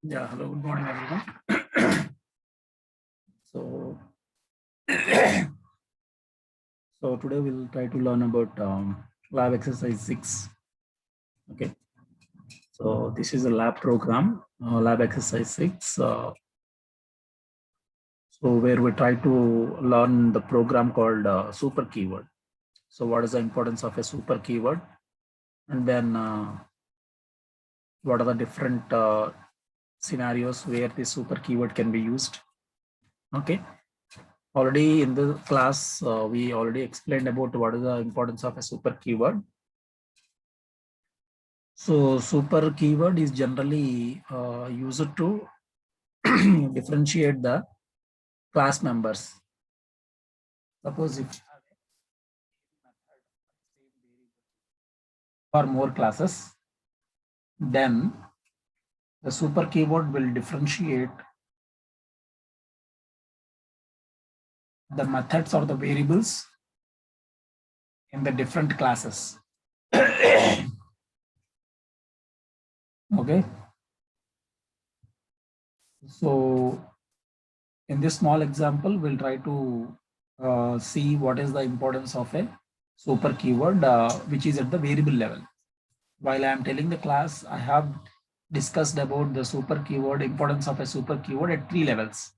Yeah, hello, good morning, everyone. So, so today we'll try to learn about lab exercise 6. Okay, so this is a lab program, lab exercise 6. So where we try to learn the program called super keyword. So what is the importance of a super keyword? And then what are the different scenarios where this super keyword can be used? Okay. Already in the class, we already explained about what is the importance of a super keyword. So super keyword is generally used to differentiate the class members. Suppose if you have or more classes, then the super keyword will differentiate the methods or the variables in the different classes. Okay. So in this small example, we'll try to see what is the importance of a super keyword, which is at the variable level. While I am telling the class, I have discussed about the super keyword, importance of a super keyword at 3 levels.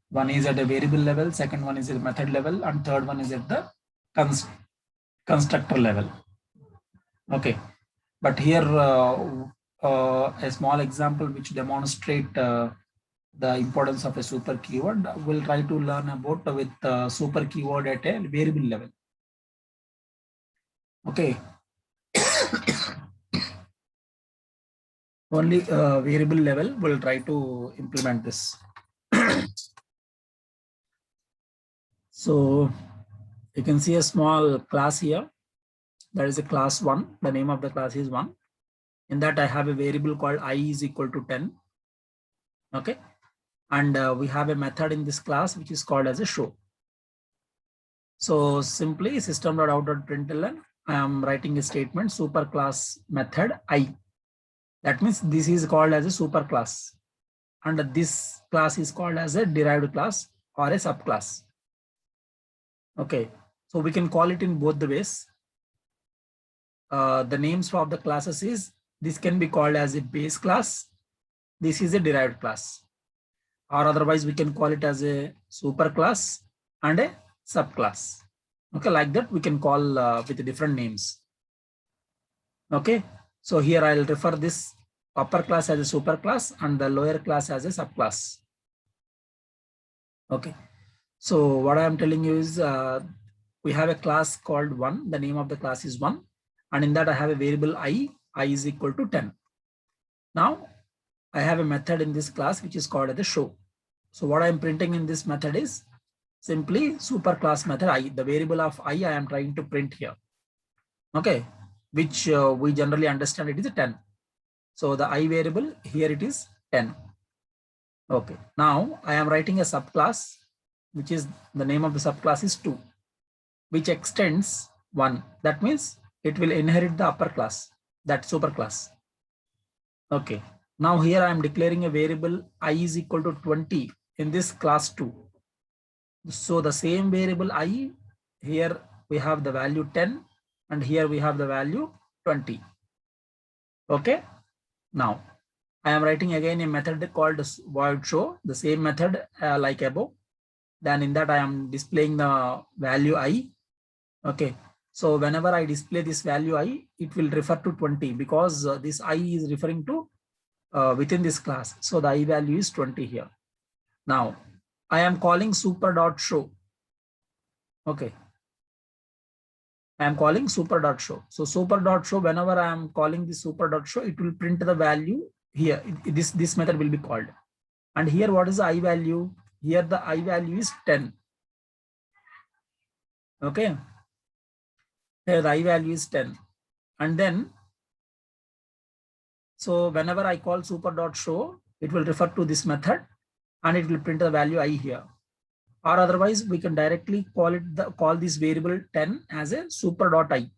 One is at a variable level, second one is at method level, and third one is at the constructor level. Okay, but here a small example which demonstrate the importance of a super keyword. We'll try to learn about with super keyword at a variable level. Okay. Only variable level we'll try to implement this. So you can see a small class here. There is a class 1. The name of the class is 1. In that I have a variable called I is equal to 10. Okay. And we have a method in this class which is called as a show. So simply system.out.println, I am writing a statement super class method I. That means this is called as a super class. And this class is called as a derived class or a subclass. Okay. So we can call it in both the ways. The names of the classes is, this can be called as a base class. This is a derived class. Or otherwise we can call it as a super class and a subclass. Okay, like that we can call with different names. Okay, so here I'll refer this upper class as a super class and the lower class as a subclass. Okay, so what I am telling you is we have a class called 1. The name of the class is 1. And in that I have a variable I is equal to 10. Now I have a method in this class which is called as the show. So what I am printing in this method is simply super class method I. The variable of I am trying to print here. Okay, which we generally understand it is a 10. So the I variable here it is 10. Okay, now I am writing a subclass, which is the name of the subclass is 2, which extends 1. That means it will inherit the upper class, that super class. Okay, now here I am declaring a variable I is equal to 20 in this class 2. So the same variable I, here we have the value 10 and here we have the value 20. Okay, now I am writing again a method called void show, the same method like above. Then in that I am displaying the value I. Okay, so whenever I display this value I, it will refer to 20 because this I is referring to within this class. So the I value is 20 here. Now I am calling super.show. Okay, I am calling super.show. So super.show, whenever I am calling this super.show, it will print the value here. This method will be called. And here what is the I value? Here the I value is 10. Okay, here the I value is 10. And then, so whenever I call super.show, it will refer to this method and it will print the value I here. Or otherwise we can directly call this variable 10 as a super.I.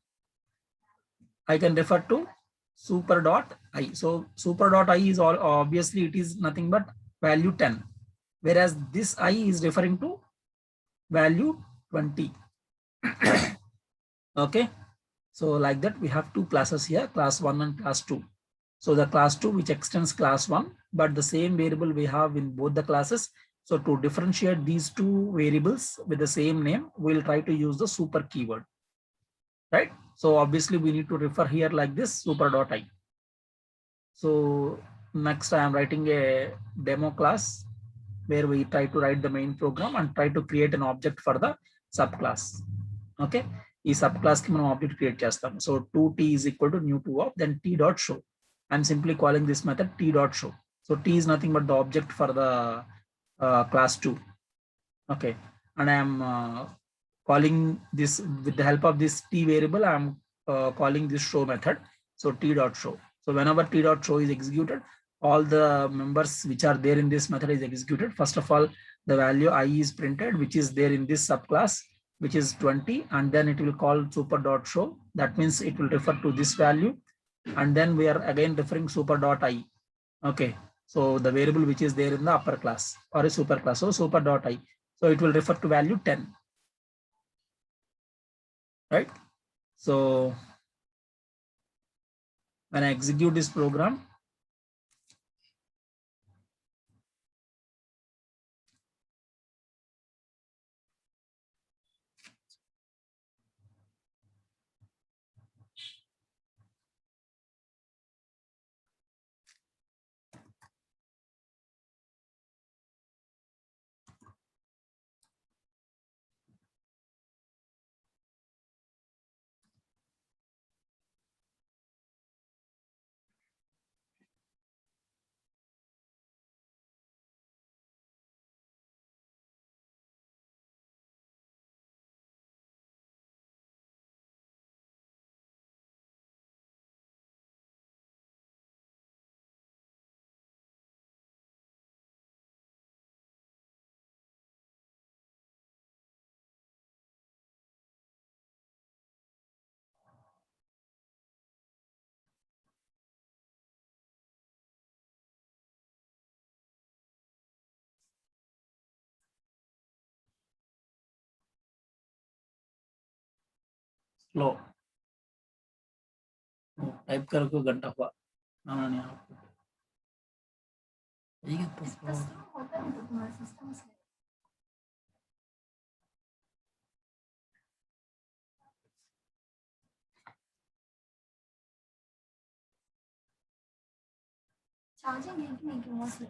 I can refer to super dot I. So super dot I is all obviously it is nothing but value 10, whereas this I is referring to value 20. Okay, so like that we have two classes here, class 1 and class 2. So the class 2 which extends class 1, but the same variable we have in both the classes. So to differentiate these two variables with the same name, we'll try to use the super keyword, right? So obviously we need to refer here like this, super dot I. So next I am writing a demo class where we try to write the main program and try to create an object for the subclass. Okay, ఈ subclass కి మనం object create చేస్తాం. So 2t is equal to new 2 of then t dot show. I'm simply calling this method t dot show. So t is nothing but the object for the class 2. Okay, and I am calling this with the help of this t variable. I am calling this show method. So t dot show. So whenever t dot show is executed, all the members which are there in this method is executed. First of all, the value I is printed, which is there in this subclass, which is 20, and then it will call super dot show. That means it will refer to this value, and then we are again referring super dot I. Okay, so the variable which is there in the upper class or a super class, so super dot I. So it will refer to value 10, right? So when I execute this program, slow type करके घंटा हुआ charging है कि नहीं कि वहाँ से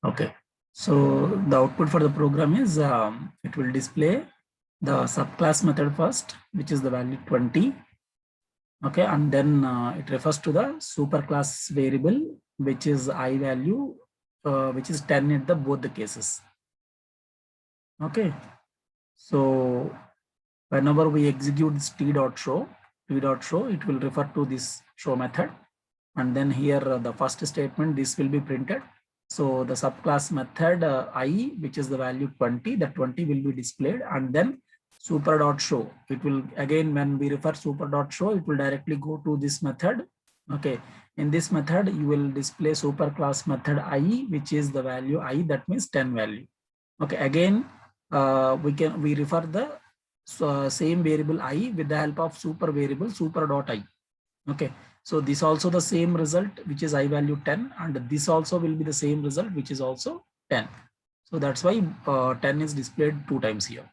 Okay, so the output for the program is it will display the subclass method first, which is the value 20. Okay, and then it refers to the superclass variable, which is I value, which is 10 in the both the cases. Okay, so whenever we execute this t dot show, it will refer to this show method, and then here the first statement, this will be printed. So the subclass method I, which is the value 20, the 20 will be displayed, and then super.show. It will again, when we refer super.show, it will directly go to this method. Okay, in this method you will display super class method I, which is the value I, that means 10 value. Okay, again we refer the same variable I with the help of super variable super.I. Okay, so this also the same result, which is I value 10, and this also will be the same result, which is also 10. So that's why 10 is displayed 2 times here.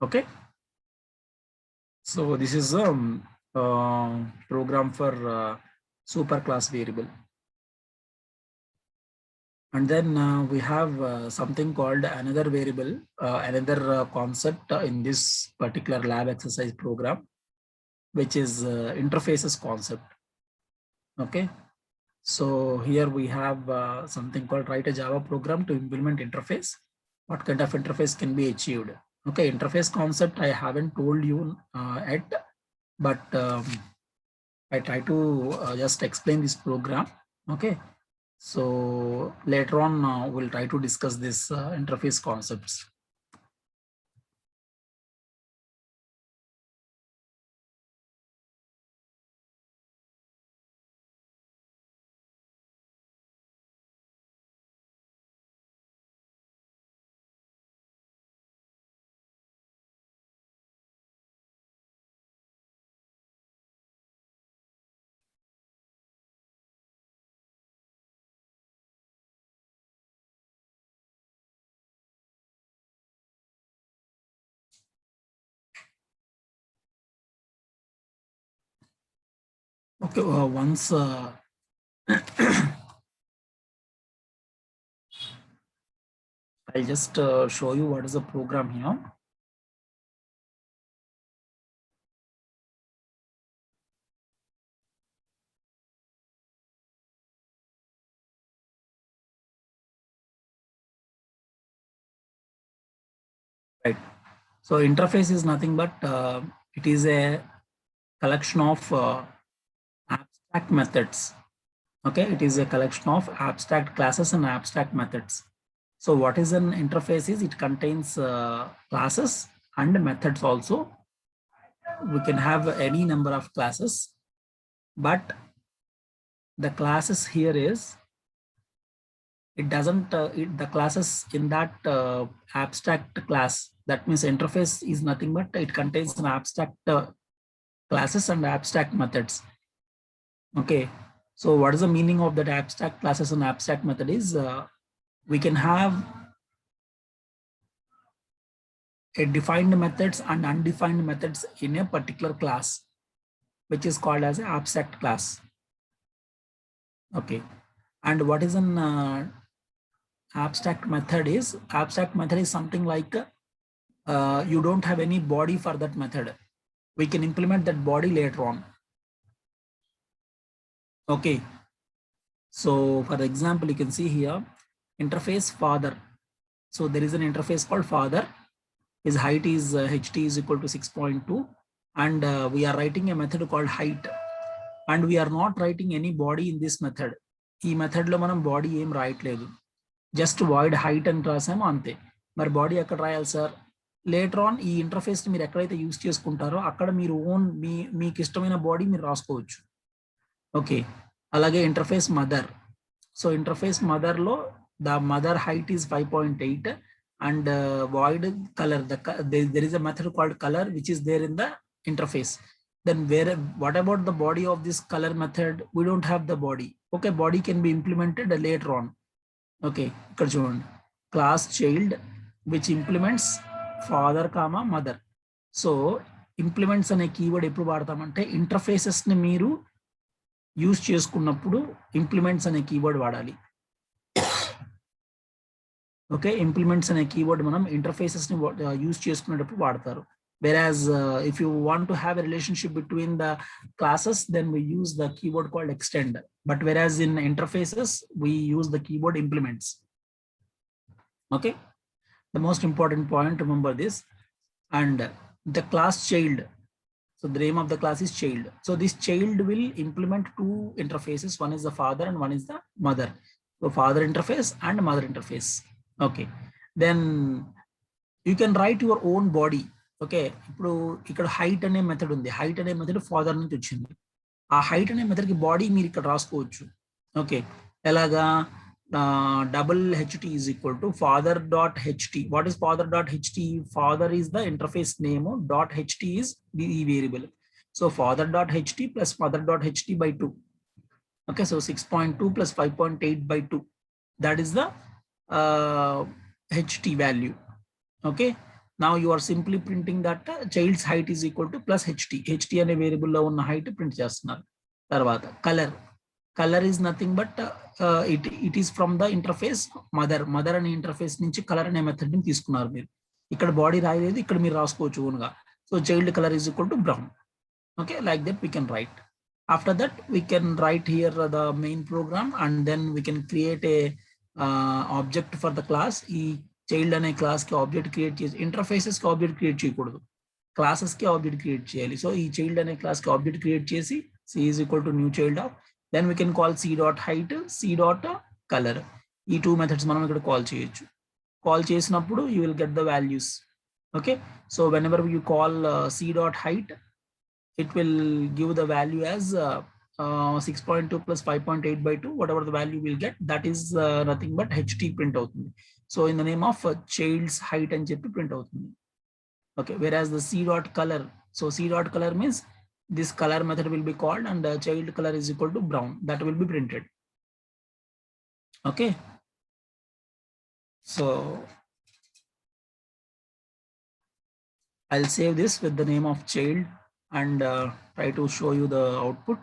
Okay, so this is a program for super class variable. And then we have something called another variable, another concept in this particular lab exercise program, which is interfaces concept. Okay, so here we have something called write a Java program to implement interface. What kind of interface can be achieved? Okay, interface concept I haven't told you yet, but I try to just explain this program. Okay, so later on we'll try to discuss this interface concepts. Okay, once I'll just show you what is the program here. Right. So interface is nothing but it is a collection of abstract methods. Okay, it is a collection of abstract classes and abstract methods. So what is an interface is it contains classes and methods also. We can have any number of classes, but the classes here is it doesn't the classes in that abstract class, that means interface is nothing but it contains an abstract classes and abstract methods. Okay, so what is the meaning of that abstract classes and abstract method is we can have a defined methods and undefined methods in a particular class, which is called as an abstract class. Okay, and what is an abstract method is something like you don't have any body for that method. We can implement that body later on. Okay, so for example, you can see here interface father. So there is an interface called father. His height is ht is equal to 6.2, and we are writing a method called height, and we are not writing any body in this method. ఈ method లో మనం body ఏం రాయట్లేదు, just void height అని రాసాము అంతే. మరి body ఎక్కడ రాయాలి sir? Later on ఈ ఇంటర్ఫేస్ మీరు ఎక్కడైతే యూజ్ చేసుకుంటారో అక్కడ మీరు ఓన్ మీకు ఇష్టమైన బాడీ మీరు రాసుకోవచ్చు. ఓకే, అలాగే interface mother. So interface mother లో the mother height is 5.8 and void color. There is a method called color which is there in the interface. Then what about the body of this color method? We don't have the body. Okay, body can be implemented later on. Okay, class child which implements father comma mother. So implements అనే keyword ఎప్పుడు వాడతామంటే interfaces ని మీరు use చేసుకున్నప్పుడు implements అనే keyword వాడాలి. Okay, implements అనే keyword మనం interfaces ని యూజ్ చేసుకునేటప్పుడు వాడతారు. Whereas if you want to have a relationship between the classes, then we use the keyword called extend. But whereas in interfaces, we use the keyword implements. Okay, the most important point, remember this. And the class child. So the name of the class is child. So this child will implement two interfaces. One is the father and one is the mother. So father interface and mother interface. Okay, then You can write your own body. Okay, ఇప్పుడు ఇక్కడ height అనే method ఉంది. Height అనే method father నుంచి వచ్చింది. ఆ height అనే method కి బాడీ మీరు ఇక్కడ రాసుకోవచ్చు. ఓకే, ఎలాగా? Double HT is equal to father dot HT. What is father dot HT? Father is the interface name, dot HT is ఈ variable. So father dot HT plus father dot HT by 2. Okay, so 6.2 plus 5.8 by 2, that is the HT value. Okay, now you are simply printing that child's height is equal to plus HT. HT అనే variable లో ఉన్న height print చేస్తున్నారు. తర్వాత colour is nothing but it is from the interface mother అనే interface నుంచి colour అనే method ని తీసుకున్నారు మీరు. ఇక్కడ బాడీ రాయలేదు, ఇక్కడ మీరు రాసుకోవచ్చు ఓన్గా. So child colour is equal to brown. Okay, like that we can write. After that, we can write here the main program, and then we can create a object for the class. ఈ child అనే class కి object create చేసి, interfaces కి object create చేయకూడదు, classes కి object create చేయాలి. So ఈ child అనే క్లాస్ కి ఆబ్జెక్ట్ క్రియేట్ చేసి c is equal to new child of, then we can call c dot height, c dot color. ఈ 2 methods మనం ఇక్కడ కాల్ చేయొచ్చు. కాల్ చేసినప్పుడు you will get the values. Okay, so whenever you call c dot height, it will give the value as 6.2 plus 5.8 by 2. Whatever the value we'll get, that is nothing but HT print out. So in the name of child's height and cheppi print out. Okay, whereas the c dot color, so c dot color means this color method will be called, and child color is equal to brown, that will be printed. Okay, so I'll save this with the name of child and try to show you the output.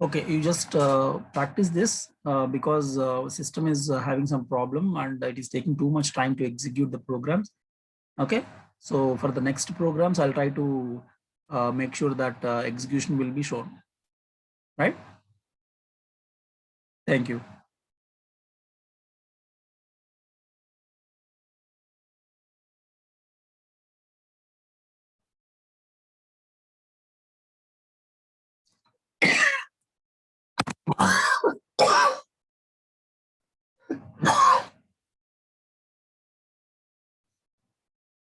Okay, you just practice this because system is having some problem and it is taking too much time to execute the programs. Okay, so for the next programs, I'll try to make sure that execution will be shown, right? Thank you.